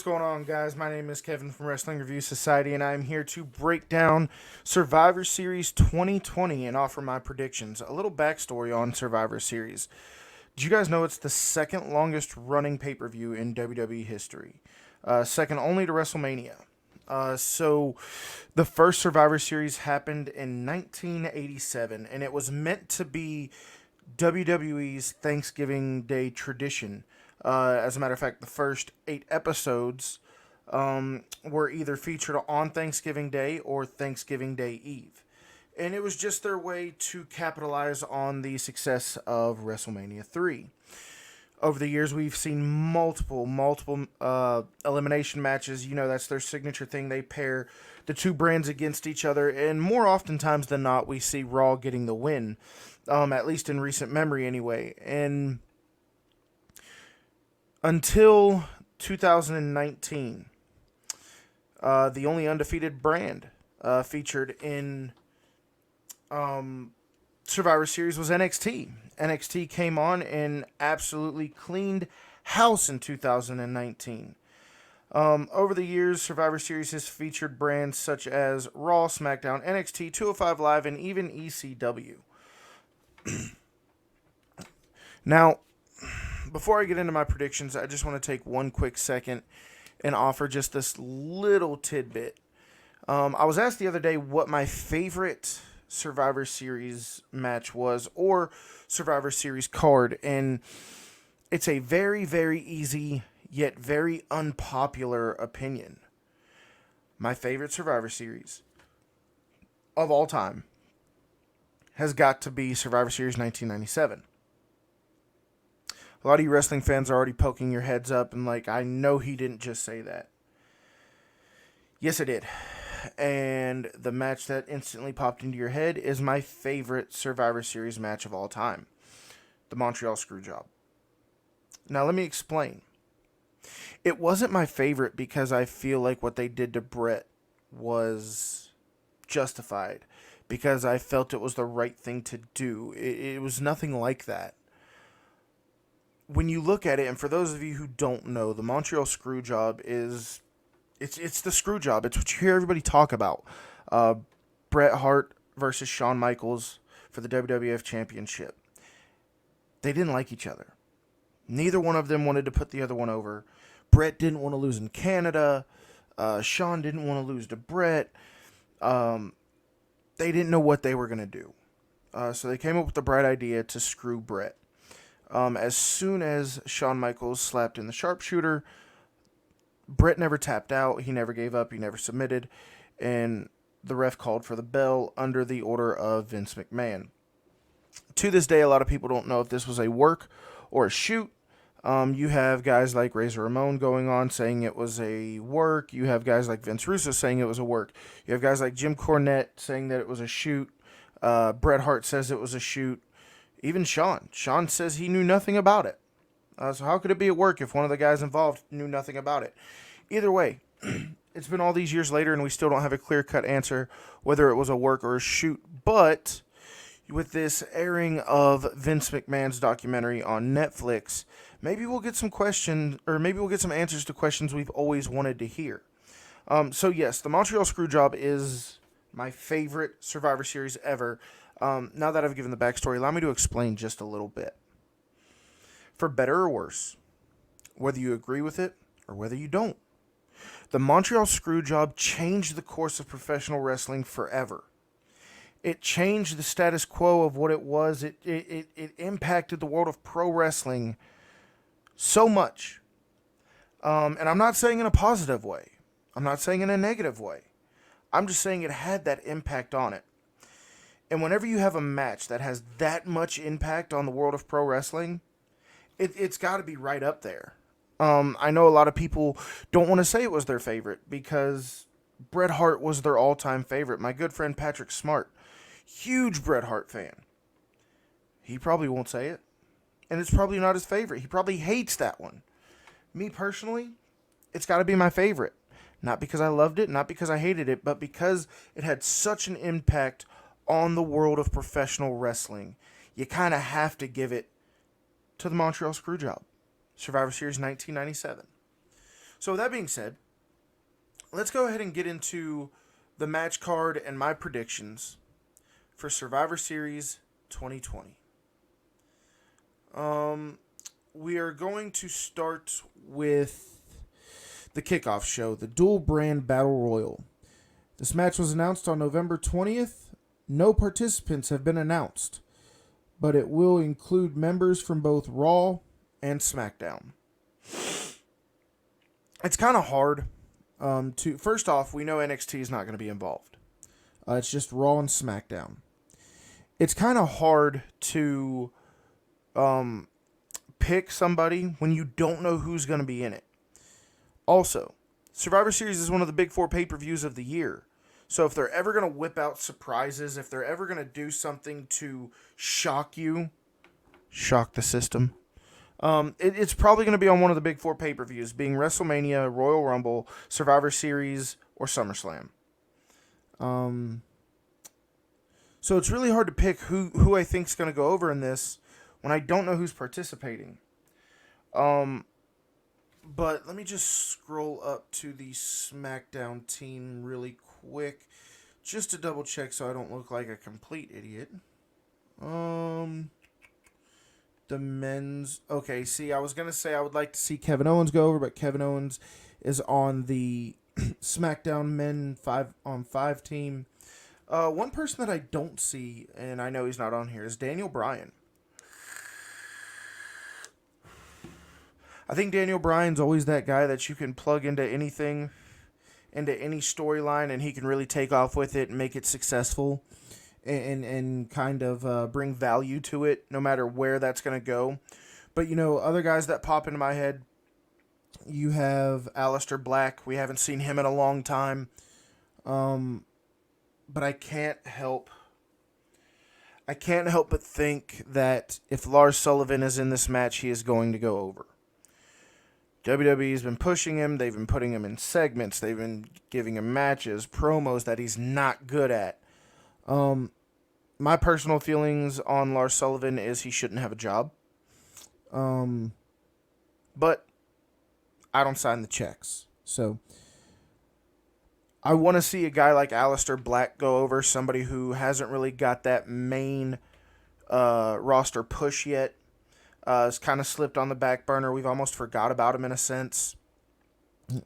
going on, guys? My name is Kevin from Wrestling Review Society, and I'm here to break down Survivor Series 2020 and offer my predictions. A little backstory on Survivor Series. Did you guys know it's the second longest running pay-per-view in WWE history? Second only to WrestleMania. So the first Survivor Series happened in 1987, and it was meant to be WWE's Thanksgiving Day tradition. As a matter of fact, the first 8 episodes were either featured on Thanksgiving Day or Thanksgiving Day Eve. And it was just their way to capitalize on the success of WrestleMania 3. Over the years, we've seen multiple elimination matches. You know, that's their signature thing. They pair the two brands against each other, and more oftentimes than not, we see Raw getting the win, at least in recent memory anyway. And until 2019, the only undefeated brand featured in Survivor Series was NXT. NXT came on and absolutely cleaned house in 2019. Over the years, Survivor Series has featured brands such as Raw, SmackDown, NXT, 205 Live, and even ECW. Now, before I get into my predictions, I just want to take one quick second and offer just this little tidbit. I was asked the other day what my favorite Survivor Series match was, or Survivor Series card, and it's a very, very easy yet very unpopular opinion. My favorite Survivor Series of all time has got to be Survivor Series 1997. A lot of you wrestling fans are already poking your heads up and like, I know he didn't just say that. Yes, I did. And the match that instantly popped into your head is my favorite Survivor Series match of all time. The Montreal Screwjob. Now, let me explain. It wasn't my favorite because I feel like what they did to Brett was justified. Because I felt it was the right thing to do. It was nothing like that. When you look at it, and for those of you who don't know, the Montreal Screwjob is... It's the screw job. It's what you hear everybody talk about. Bret Hart versus Shawn Michaels for the WWF Championship. They didn't like each other. Neither one of them wanted to put the other one over. Bret didn't want to lose in Canada. Shawn didn't want to lose to Bret. They didn't know what they were going to do. So they came up with the bright idea to screw Bret. As soon as Shawn Michaels slapped in the sharpshooter, Bret never tapped out, he never gave up, he never submitted, and the ref called for the bell under the order of Vince McMahon. To this day, a lot of people don't know if this was a work or a shoot. You have guys like Razor Ramon going on saying it was a work. You have guys like Vince Russo saying it was a work. You have guys like Jim Cornette saying that it was a shoot. Bret Hart says it was a shoot. Even Shawn. Shawn says he knew nothing about it. So how could it be at work if one of the guys involved knew nothing about it? Either way, it's been all these years later and we still don't have a clear-cut answer whether it was a work or a shoot. But with this airing of Vince McMahon's documentary on Netflix, maybe we'll get some questions, or maybe we'll get some answers to questions we've always wanted to hear. So yes, the Montreal Screwjob is my favorite Survivor Series ever. Now that I've given the backstory, allow me to explain just a little bit. For better or worse, whether you agree with it or whether you don't, the Montreal Screwjob changed the course of professional wrestling forever. It changed the status quo of what it was. It impacted the world of pro wrestling so much. And I'm not saying in a positive way. I'm not saying in a negative way. I'm just saying it had that impact on it. And whenever you have a match that has that much impact on the world of pro wrestling, it's got to be right up there. I know a lot of people don't want to say it was their favorite because Bret Hart was their all-time favorite. My good friend Patrick Smart, huge Bret Hart fan. He probably won't say it. And it's probably not his favorite. He probably hates that one. Me personally, it's got to be my favorite. Not because I loved it, not because I hated it, but because it had such an impact on the world of professional wrestling. You kind of have to give it to the Montreal Screwjob. Survivor Series 1997. So with that being said, let's go ahead and get into the match card and my predictions for Survivor Series 2020. We are going to start with the kickoff show, the Dual Brand Battle Royal. This match was announced on November 20th. No participants have been announced, but it will include members from both Raw and SmackDown. It's kind of hard to... First off, we know NXT is not going to be involved. It's just Raw and SmackDown. It's kind of hard to pick somebody when you don't know who's going to be in it. Also, Survivor Series is one of the big 4 pay-per-views of the year. So if they're ever going to whip out surprises, if they're ever going to do something to shock you, shock the system, it's probably going to be on one of the big 4 pay-per-views, being WrestleMania, Royal Rumble, Survivor Series, or SummerSlam. So it's really hard to pick who I think is going to go over in this when I don't know who's participating. But let me just scroll up to the SmackDown team really quick, just to double check so I don't look like a complete idiot. The men's... Okay, see, I was going to say I would like to see Kevin Owens go over, but Kevin Owens is on the SmackDown Men 5-on-5 team. One person that I don't see, and I know he's not on here, is Daniel Bryan. I think Daniel Bryan's always that guy that you can plug into anything, into any storyline, and he can really take off with it and make it successful and kind of bring value to it, no matter where that's going to go. But, other guys that pop into my head, you have Aleister Black. We haven't seen him in a long time. But I can't help but think that if Lars Sullivan is in this match, he is going to go over. WWE has been pushing him. They've been putting him in segments. They've been giving him matches, promos that he's not good at. My personal feelings on Lars Sullivan is he shouldn't have a job. But I don't sign the checks. So I want to see a guy like Aleister Black go over, somebody who hasn't really got that main roster push yet. Has kind of slipped on the back burner. We've almost forgot about him in a sense.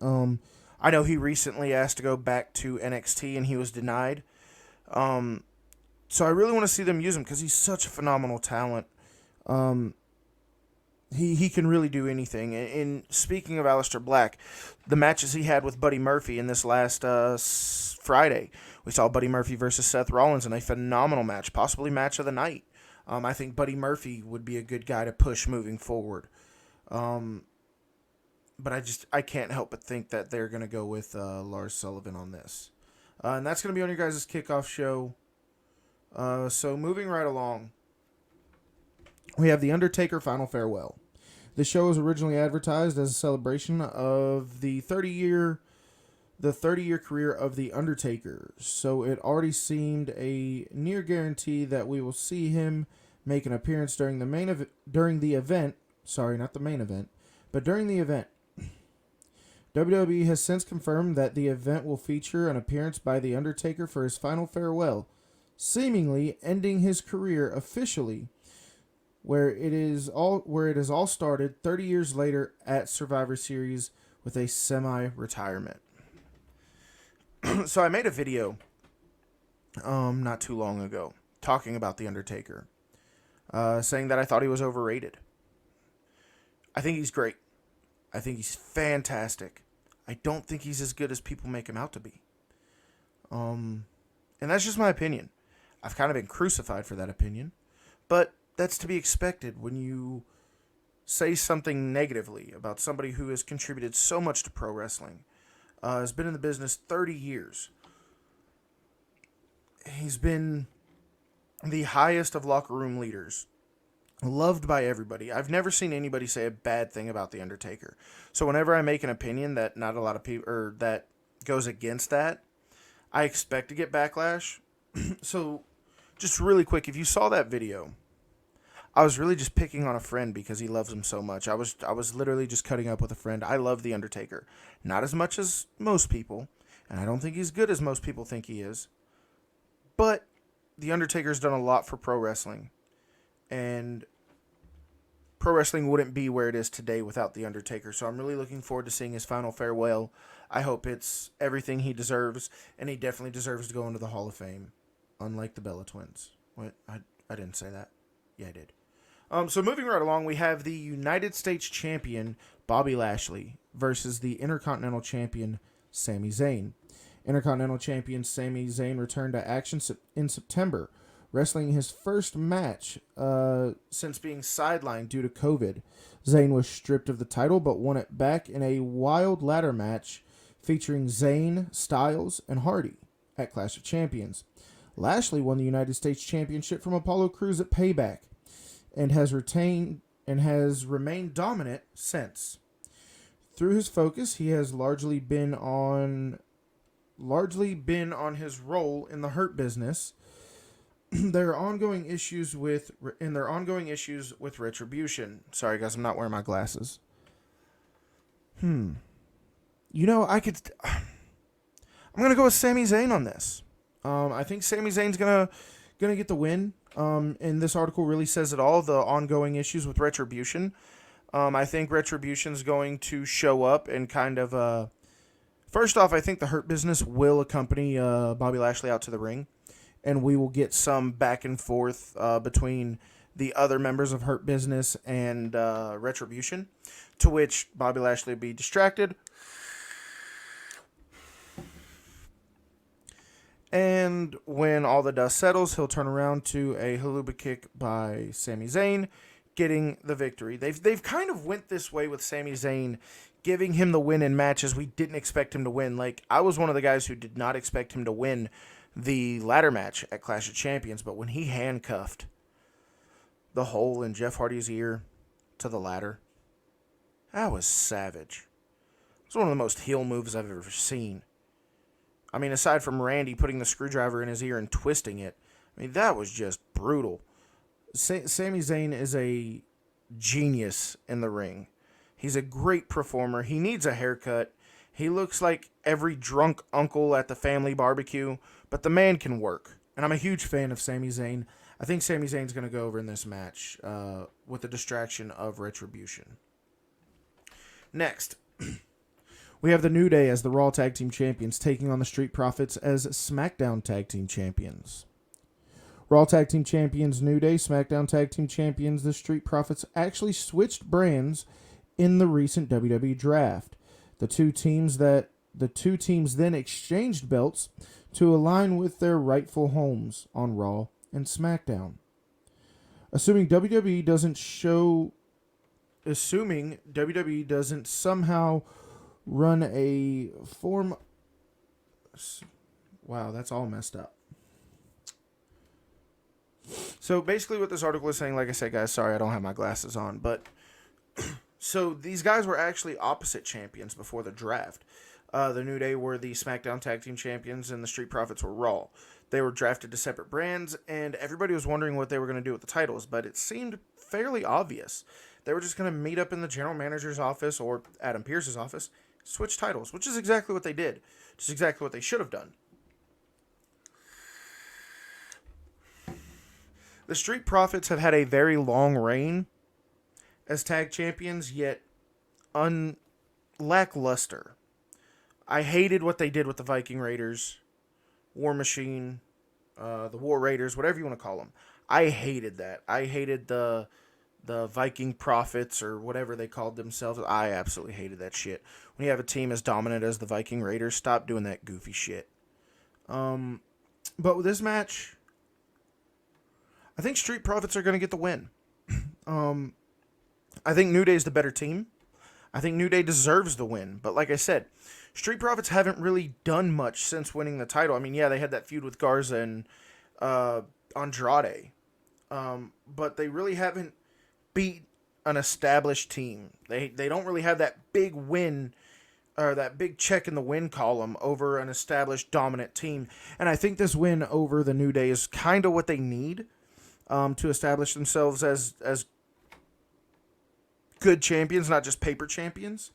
I know he recently asked to go back to NXT and he was denied. So I really want to see them use him because he's such a phenomenal talent. He can really do anything. And speaking of Aleister Black, the matches he had with Buddy Murphy in this last Friday, we saw Buddy Murphy versus Seth Rollins in a phenomenal match, possibly match of the night. I think Buddy Murphy would be a good guy to push moving forward. But I can't help but think that they're going to go with Lars Sullivan on this. And that's going to be on your guys' kickoff show. So moving right along, we have The Undertaker Final Farewell. The show was originally advertised as a celebration of the 30-year career of The Undertaker. So it already seemed a near guarantee that we will see him make an appearance during the event. Sorry, not the main event, but during the event. WWE has since confirmed that the event will feature an appearance by The Undertaker for his final farewell, seemingly ending his career officially, where it is all started 30 years later at Survivor Series with a semi-retirement. So I made a video not too long ago talking about The Undertaker, saying that I thought he was overrated. I think he's great. I think he's fantastic. I don't think he's as good as people make him out to be. And that's just my opinion. I've kind of been crucified for that opinion, but that's to be expected when you say something negatively about somebody who has contributed so much to pro wrestling. Has been in the business 30 years. He's been the highest of locker room leaders. Loved by everybody. I've never seen anybody say a bad thing about The Undertaker. So whenever I make an opinion that not a lot of people, or that goes against that, I expect to get backlash. So just really quick, if you saw that video, I was really just picking on a friend because he loves him so much. I was literally just cutting up with a friend. I love The Undertaker. Not as much as most people, and I don't think he's good as most people think he is. But The Undertaker's done a lot for pro wrestling. And pro wrestling wouldn't be where it is today without The Undertaker. So I'm really looking forward to seeing his final farewell. I hope it's everything he deserves, and he definitely deserves to go into the Hall of Fame, unlike the Bella Twins. What? I didn't say that. Yeah, I did. So moving right along, we have the United States Champion, Bobby Lashley, versus the Intercontinental Champion, Sami Zayn. Intercontinental Champion Sami Zayn returned to action in September, wrestling his first match since being sidelined due to COVID. Zayn was stripped of the title, but won it back in a wild ladder match featuring Zayn, Styles, and Hardy at Clash of Champions. Lashley won the United States Championship from Apollo Crews at Payback, and has remained dominant since. Through his focus, he has largely been on his role in the Hurt Business. Their ongoing issues with Retribution. Sorry guys, I'm not wearing my glasses. I'm gonna go with Sami Zayn on this. I think Sami Zayn's gonna get the win. And this article really says it all, the ongoing issues with Retribution. I think Retribution's going to show up and kind of... first off, I think the Hurt Business will accompany Bobby Lashley out to the ring. And we will get some back and forth between the other members of Hurt Business and Retribution. To which Bobby Lashley will be distracted. And when all the dust settles, he'll turn around to a haluba kick by Sami Zayn, getting the victory. They've kind of went this way with Sami Zayn, giving him the win in matches we didn't expect him to win. Like, I was one of the guys who did not expect him to win the ladder match at Clash of Champions, but when he handcuffed the hole in Jeff Hardy's ear to the ladder, that was savage. It was one of the most heel moves I've ever seen. I mean, aside from Randy putting the screwdriver in his ear and twisting it, I mean, that was just brutal. Sami Zayn is a genius in the ring. He's a great performer. He needs a haircut. He looks like every drunk uncle at the family barbecue, but the man can work. And I'm a huge fan of Sami Zayn. I think Sami Zayn's going to go over in this match with the distraction of Retribution. Next, we have the New Day as the Raw Tag Team Champions, taking on the Street Profits as SmackDown Tag Team Champions. Raw Tag Team Champions New Day, SmackDown Tag Team Champions the Street Profits actually switched brands in the recent WWE draft. The two teams then exchanged belts to align with their rightful homes on Raw and SmackDown. Assuming WWE doesn't somehow run a form... Wow, that's all messed up. So basically what this article is saying, like I said, guys, sorry I don't have my glasses on, but so these guys were actually opposite champions before the draft. The New Day were the SmackDown Tag Team Champions and the Street Profits were Raw. They were drafted to separate brands, and everybody was wondering what they were going to do with the titles, but it seemed fairly obvious. They were just going to meet up in the general manager's office or Adam Pearce's office, switch titles, which is exactly what they did. Which is exactly what they should have done. The Street Profits have had a very long reign as tag champions, yet lackluster. I hated what they did with the Viking Raiders, War Machine, the War Raiders, whatever you want to call them. I hated that. I hated the Viking Profits or whatever they called themselves. I absolutely hated that shit. When you have a team as dominant as the Viking Raiders, stop doing that goofy shit. But with this match, I think Street Profits are going to get the win. I think New Day's the better team. I think New Day deserves the win. But like I said, Street Profits haven't really done much since winning the title. I mean, yeah, they had that feud with Garza and Andrade. But they really haven't beat an established team. They don't really have that big win or that big check in the win column over an established dominant team. And I think this win over the New Day is kind of what they need. to establish themselves as good champions, not just paper champions.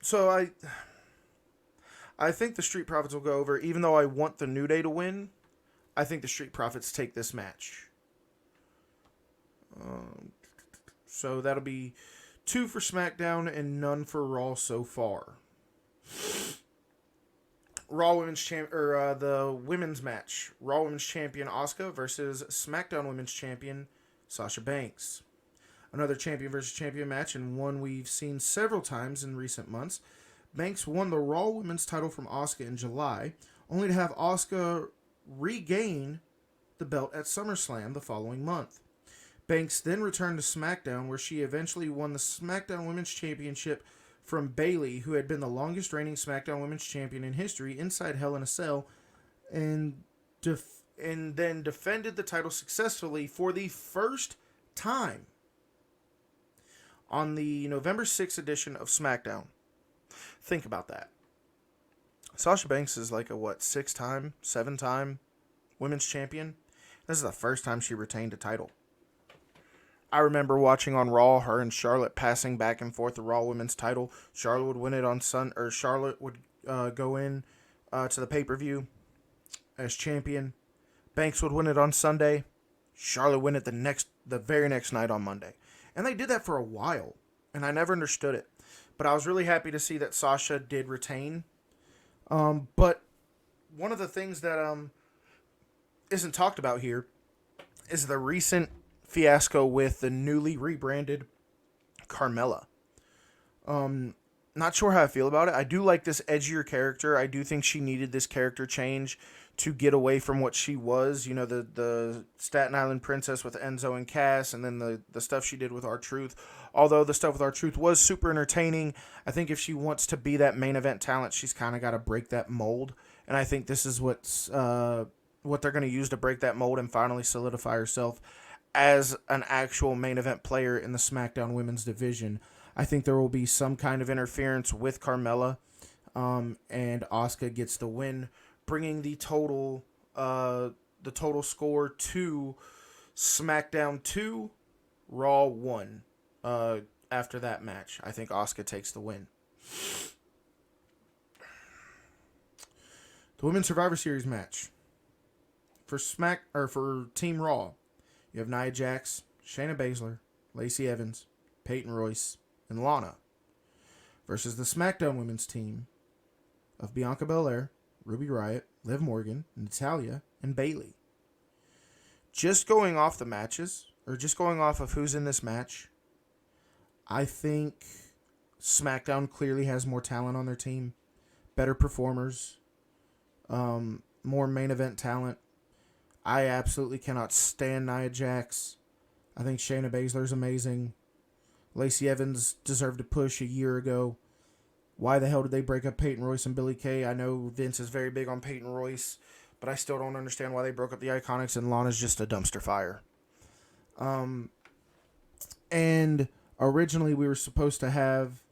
So I think the Street Profits will go over, even though I want the New Day to win. I think the Street Profits take this match. So that'll be 2 for SmackDown and none for Raw so far. Raw Women's the women's match. Raw Women's Champion Asuka versus SmackDown Women's Champion Sasha Banks. Another champion versus champion match, and one we've seen several times in recent months. Banks won the Raw Women's title from Asuka in July, only to have Asuka regain the belt at SummerSlam the following month. Banks then returned to SmackDown, where she eventually won the SmackDown Women's Championship from Bayley, who had been the longest reigning SmackDown Women's Champion in history, inside Hell in a Cell, and then defended the title successfully for the first time on the November 6th edition of SmackDown. Think about that. Sasha Banks is like a, 6-time, 7-time women's champion? This is the first time she retained a title. I remember watching on Raw her and Charlotte passing back and forth the Raw Women's title. Charlotte would win it on Charlotte would go in to the pay-per-view as champion. Banks would win it on Sunday. Charlotte win it the very next night on Monday. And they did that for a while, and I never understood it. But I was really happy to see that Sasha did retain. But one of the things that isn't talked about here is the recent fiasco with the newly rebranded Carmella. Not sure how I feel about it. I do like this edgier character. I do think she needed this character change to get away from what she was. You know, the Staten Island princess with Enzo and Cass, and then the stuff she did with R-Truth. Although the stuff with R-Truth was super entertaining, I think if she wants to be that main event talent, she's kind of got to break that mold. And I think this is what they're going to use to break that mold and finally solidify herself as an actual main event player in the SmackDown Women's division. I think there will be some kind of interference with Carmella, and Asuka gets the win, bringing the total score to SmackDown 2, Raw 1. After that match, I think Asuka takes the win. The Women's Survivor Series match for Team Raw. You have Nia Jax, Shayna Baszler, Lacey Evans, Peyton Royce, and Lana versus the SmackDown Women's team of Bianca Belair, Ruby Riott, Liv Morgan, Natalya, and Bayley. Just going off the matches, or just going off of who's in this match, I think SmackDown clearly has more talent on their team, better performers, more main event talent. I absolutely cannot stand Nia Jax. I think Shayna Baszler is amazing. Lacey Evans deserved a push a year ago. Why the hell did they break up Peyton Royce and Billie Kay? I know Vince is very big on Peyton Royce, but I still don't understand why they broke up the Iconics, and Lana's just a dumpster fire. And originally we were supposed to have,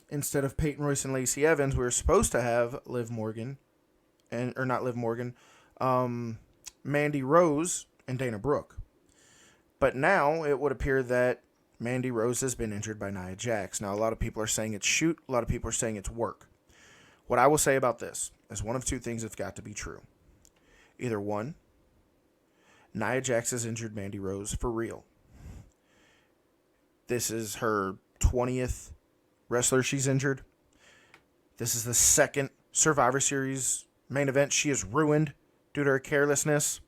instead of Peyton Royce and Lacey Evans, we were supposed to have Mandy Rose and Dana Brooke. But now it would appear that Mandy Rose has been injured by Nia Jax. Now, a lot of people are saying it's shoot. A lot of people are saying it's work. What I will say about this is one of two things have got to be true. Either one, Nia Jax has injured Mandy Rose for real. This is her 20th wrestler she's injured. This is the second Survivor Series main event she has ruined due to her carelessness.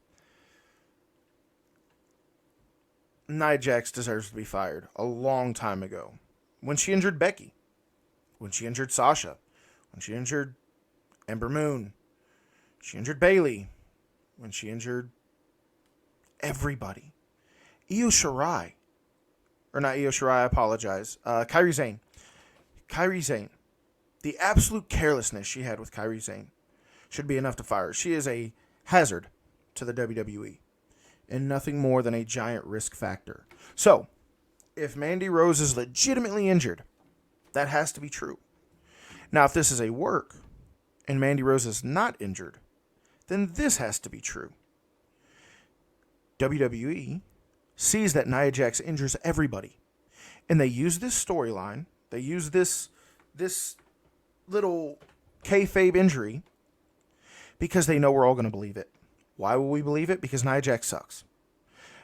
Nia Jax deserves to be fired a long time ago. When she injured Becky, when she injured Sasha, when she injured Ember Moon, she injured Bayley, when she injured everybody. Io Shirai, or not Io Shirai, I apologize. Kairi Sane. Kairi Sane. The absolute carelessness she had with Kairi Sane should be enough to fire her. She is a hazard to the WWE. And nothing more than a giant risk factor. So, if Mandy Rose is legitimately injured, that has to be true. Now, if this is a work, and Mandy Rose is not injured, then this has to be true. WWE sees that Nia Jax injures everybody. And they use this storyline, they use this little kayfabe injury because they know we're all going to believe it. Why will we believe it? Because Nia Jax sucks.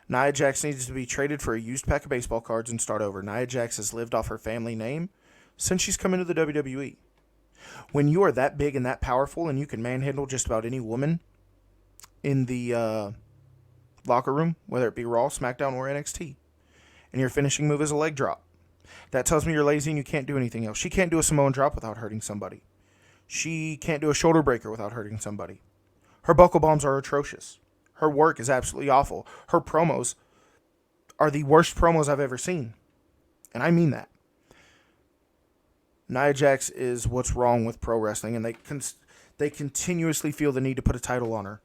Nia Jax needs to be traded for a used pack of baseball cards and start over. Nia Jax has lived off her family name since she's come into the WWE. When you are that big and that powerful and you can manhandle just about any woman in the locker room, whether it be Raw, SmackDown, or NXT, and your finishing move is a leg drop, that tells me you're lazy and you can't do anything else. She can't do a Samoan drop without hurting somebody. She can't do a shoulder breaker without hurting somebody. Her buckle bombs are atrocious. Her work is absolutely awful. Her promos are the worst promos I've ever seen. And I mean that. Nia Jax is what's wrong with pro wrestling, and they continuously feel the need to put a title on her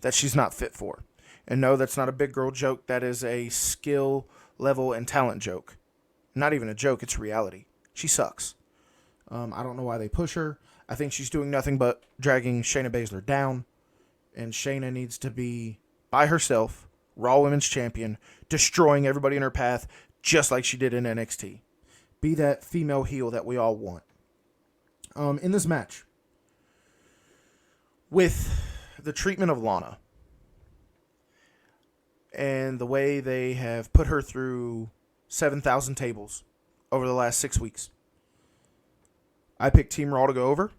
that she's not fit for. And no, that's not a big girl joke. That is a skill level and talent joke. Not even a joke, it's reality. She sucks. I don't know why they push her. I think she's doing nothing but dragging Shayna Baszler down. And Shayna needs to be by herself, Raw Women's Champion, destroying everybody in her path, just like she did in NXT. Be that female heel that we all want. In this match, with the treatment of Lana, and the way they have put her through 7,000 tables over the last 6 weeks, I picked Team Raw to go over,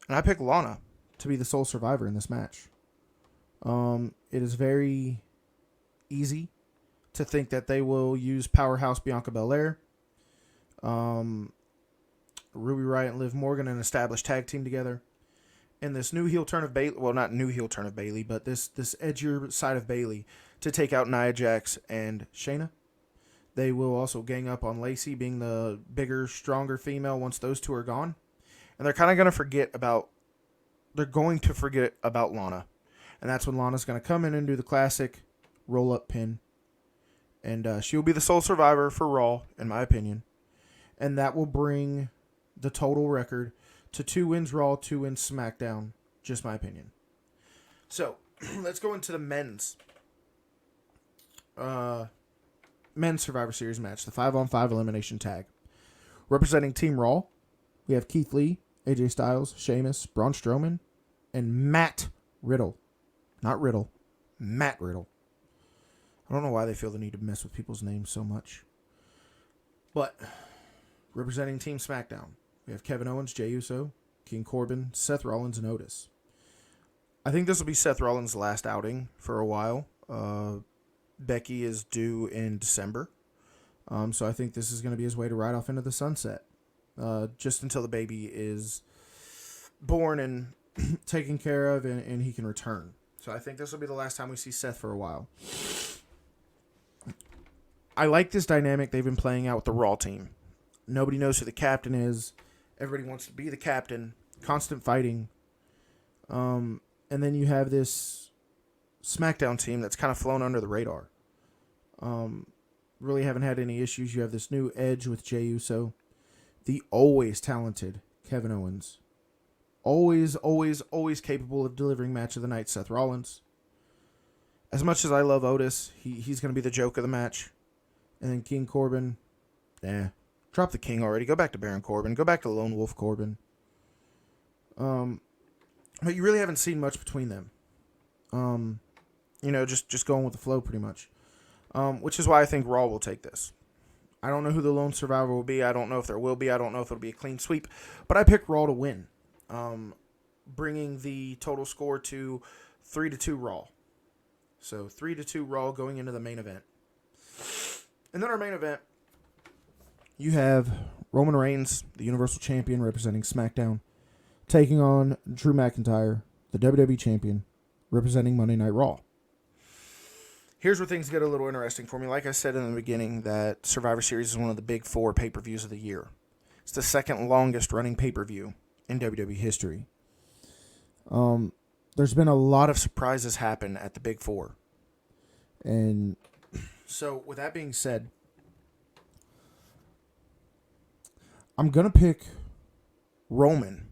and I picked Lana to be the sole survivor in this match. It is very easy to think that they will use Powerhouse Bianca Belair, Ruby Riott and Liv Morgan, an established tag team together, and this new heel turn of Bayley, well, not new heel turn of Bayley, but this edgier side of Bayley to take out Nia Jax and Shayna. They will also gang up on Lacey, being the bigger, stronger female once those two are gone. And they're kind of going to forget about Lana. And that's when Lana's going to come in and do the classic roll-up pin. And she'll be the sole survivor for Raw, in my opinion. And that will bring the total record to 2 wins Raw, 2 wins SmackDown. Just my opinion. So, let's go into the men's Survivor Series match. The 5-on-5 elimination tag. Representing Team Raw, we have Keith Lee, AJ Styles, Sheamus, Braun Strowman, and Matt Riddle. Not Riddle. Matt Riddle. I don't know why they feel the need to mess with people's names so much. But, representing Team SmackDown, we have Kevin Owens, Jey Uso, King Corbin, Seth Rollins, and Otis. I think this will be Seth Rollins' last outing for a while. Becky is due in December. So I think this is going to be his way to ride off into the sunset. Just until the baby is born and taken care of and he can return. So I think this will be the last time we see Seth for a while. I like this dynamic they've been playing out with the Raw team. Nobody knows who the captain is. Everybody wants to be the captain. Constant fighting. And then you have this SmackDown team that's kind of flown under the radar. Really haven't had any issues. You have this new edge with Jey Uso. The always talented Kevin Owens. Always, always, always capable of delivering match of the night, Seth Rollins. As much as I love Otis, he's going to be the joke of the match. And then King Corbin, drop the King already. Go back to Baron Corbin. Go back to Lone Wolf Corbin. But you really haven't seen much between them. Just going with the flow pretty much. Which is why I think Raw will take this. I don't know who the lone survivor will be. I don't know if there will be. I don't know if it'll be a clean sweep. But I picked Raw to win. Bringing the total score to 3-2 Raw. So 3-2 Raw going into the main event. And then our main event, you have Roman Reigns, the Universal Champion representing SmackDown, taking on Drew McIntyre, the WWE Champion, representing Monday Night Raw. Here's where things get a little interesting for me. Like I said in the beginning, that Survivor Series is one of the big 4 pay-per-views of the year. It's the second longest running pay-per-view in WWE history. There's been a lot of surprises happen at the big 4. And so, with that being said, I'm going to pick Roman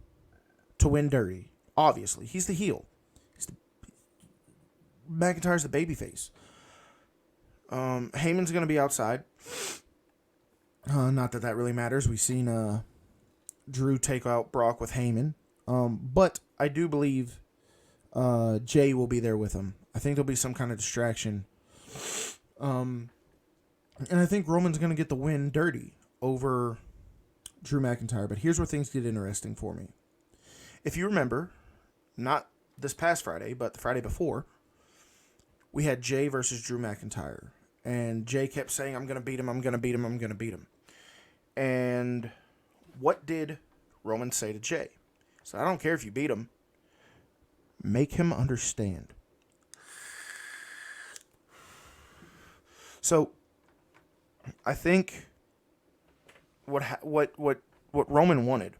to win dirty. Obviously, he's the heel. McIntyre's the babyface. Heyman's going to be outside. Not that that really matters. We've seen Drew take out Brock with Heyman. But I do believe Jay will be there with him. I think there'll be some kind of distraction. And I think Roman's going to get the win dirty over Drew McIntyre. But here's where things get interesting for me. If you remember, not this past Friday, but the Friday before, we had Jay versus Drew McIntyre. And Jay kept saying, I'm going to beat him, I'm going to beat him, I'm going to beat him. And what did Roman say to Jay? He said, I don't care if you beat him. Make him understand. So, I think what Roman wanted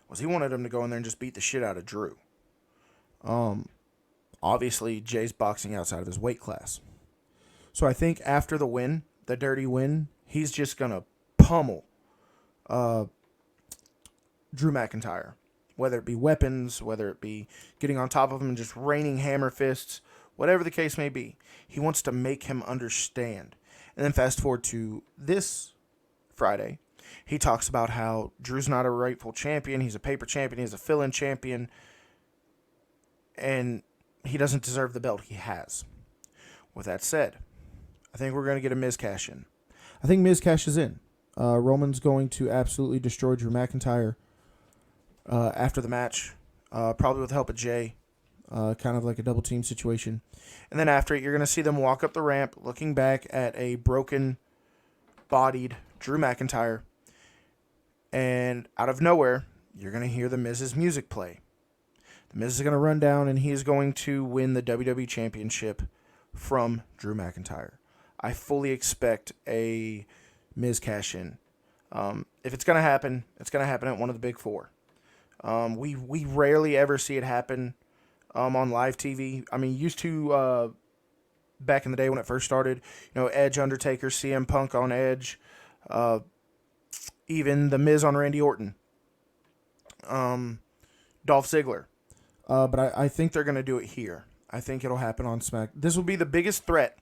was he wanted him to go in there and just beat the shit out of Drew. Obviously, Jay's boxing outside of his weight class. So I think after the win, the dirty win, he's just going to pummel Drew McIntyre. Whether it be weapons, whether it be getting on top of him and just raining hammer fists, whatever the case may be. He wants to make him understand. And then fast forward to this Friday, he talks about how Drew's not a rightful champion. He's a paper champion. He's a fill-in champion. And he doesn't deserve the belt he has. With that said, I think we're going to get a Miz cash in. I think Miz cashes in. Roman's going to absolutely destroy Drew McIntyre after the match, probably with the help of Jay, kind of like a double team situation. And then after it, you're going to see them walk up the ramp, looking back at a broken-bodied Drew McIntyre. And out of nowhere, you're going to hear the Miz's music play. The Miz is going to run down, and he is going to win the WWE Championship from Drew McIntyre. I fully expect a Miz cash-in. If it's going to happen, it's going to happen at one of the big four. We rarely ever see it happen on live TV. I mean, used to back in the day when it first started, Edge, Undertaker, CM Punk on Edge, even The Miz on Randy Orton, Dolph Ziggler. But I think they're going to do it here. I think it'll happen on Smack. This will be the biggest threat.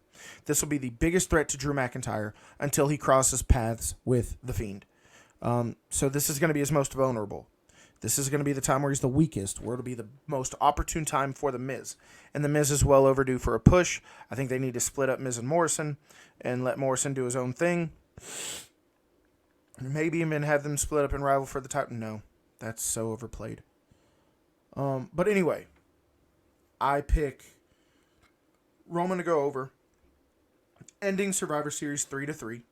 This will be the biggest threat to Drew McIntyre until he crosses paths with The Fiend. So this is going to be his most vulnerable. This is going to be the time where he's the weakest, where it'll be the most opportune time for The Miz. And The Miz is well overdue for a push. I think they need to split up Miz and Morrison and let Morrison do his own thing. Maybe even have them split up and rival for the title. No, that's so overplayed. But anyway, I pick Roman to go over, ending Survivor Series 3-3.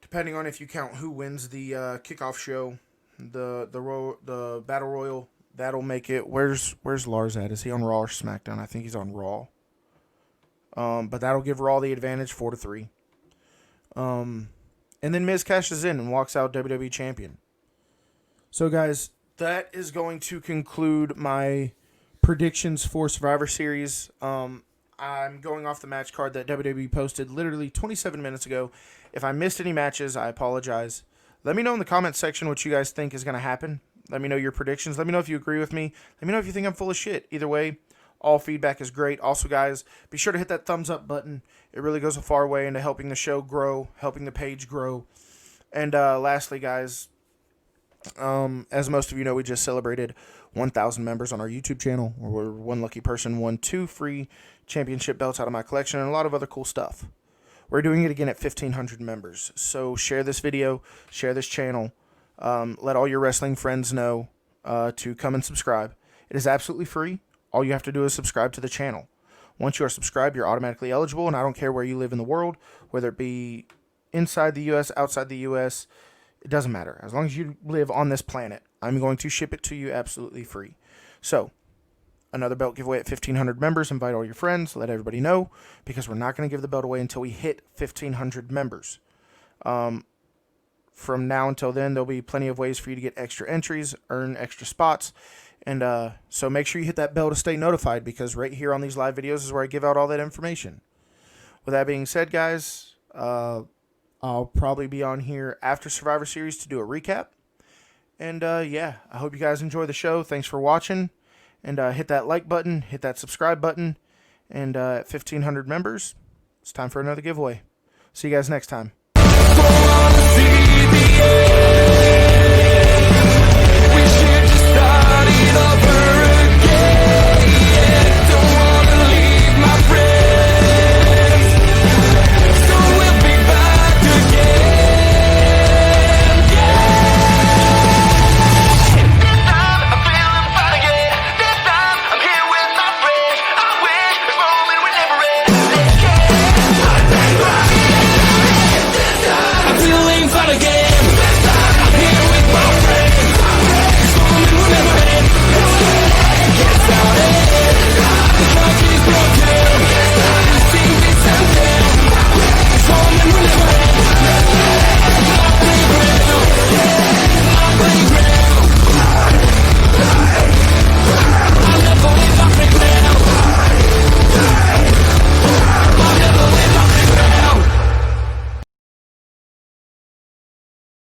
Depending on if you count who wins the kickoff show, the Battle Royal, that'll make it. Where's Lars at? Is he on Raw or SmackDown? I think he's on Raw. But that'll give Raw the advantage, 4-3. And then Miz cashes in and walks out WWE champion. So guys, that is going to conclude my predictions for Survivor Series. I'm going off the match card that WWE posted literally 27 minutes ago. If I missed any matches, I apologize. Let me know in the comments section what you guys think is going to happen. Let me know your predictions. Let me know if you agree with me. Let me know if you think I'm full of shit. Either way, all feedback is great. Also, guys, be sure to hit that thumbs up button. It really goes a far way into helping the show grow, helping the page grow. And lastly, guys, as most of you know, we just celebrated 1,000 members on our YouTube channel, where one lucky person won 2 free championship belts out of my collection and a lot of other cool stuff. We're doing it again at 1,500 members. So share this video, share this channel, let all your wrestling friends know to come and subscribe. It is absolutely free. All you have to do is subscribe to the channel. Once you are subscribed, you're automatically eligible, and I don't care where you live in the world, whether it be inside the U.S., outside the U.S., it doesn't matter. As long as you live on this planet, I'm going to ship it to you absolutely free. So, another belt giveaway at 1,500 members. Invite all your friends. Let everybody know, because we're not going to give the belt away until we hit 1,500 members. From now until then, there'll be plenty of ways for you to get extra entries, earn extra spots. And so make sure you hit that bell to stay notified, because right here on these live videos is where I give out all that information. With that being said, guys, I'll probably be on here after Survivor Series to do a recap. And yeah, I hope you guys enjoy the show. Thanks for watching. And hit that like button, hit that subscribe button. And at 1,500 members, it's time for another giveaway. See you guys next time.